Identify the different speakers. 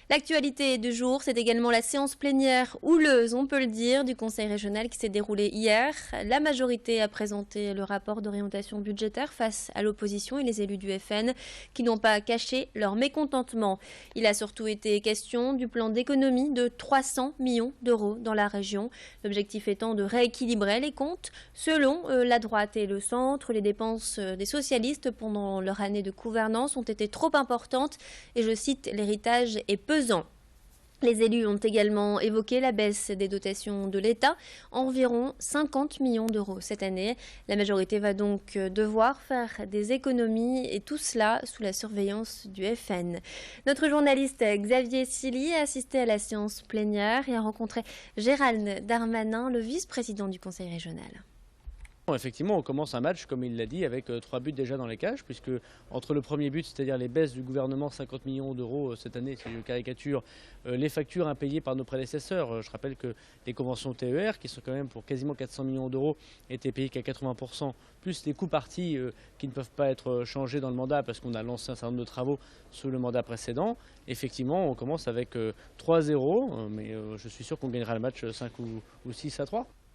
Speaker 1: L'actualité du jour, c'est également la séance plénière houleuse, on peut le dire, du Conseil régional qui s'est déroulée hier. La majorité a présenté le rapport d'orientation budgétaire face à l'opposition et les élus du FN qui n'ont pas caché leur mécontentement. Il a surtout été question du plan d'économie de 300 millions d'euros dans la région. L'objectif étant de rééquilibrer les comptes. Selon la droite et le centre, les dépenses des socialistes pendant leur année de gouvernance ont été trop importantes et, je cite, l'héritage est pesant. Les élus ont également évoqué la baisse des dotations de l'État, environ 50 millions d'euros cette année. La majorité va donc devoir faire des économies et tout cela sous la surveillance du FN. Notre journaliste Xavier Silly a assisté à la séance plénière et a rencontré Gérald Darmanin, le vice-président du Conseil régional.
Speaker 2: Effectivement, on commence un match, comme il l'a dit, avec 3 buts déjà dans les cages, puisque entre le premier but, c'est-à-dire les baisses du gouvernement, 50 millions d'euros cette année, c'est une caricature, les factures impayées par nos prédécesseurs. Je rappelle que les conventions TER, qui sont quand même pour quasiment 400 millions d'euros, étaient payées qu'à 80%, plus les coûts partis qui ne peuvent pas être changés dans le mandat, parce qu'on a lancé un certain nombre de travaux sous le mandat précédent. Effectivement, on commence avec 3-0, mais je suis sûr qu'on gagnera le match 5 ou 6-3.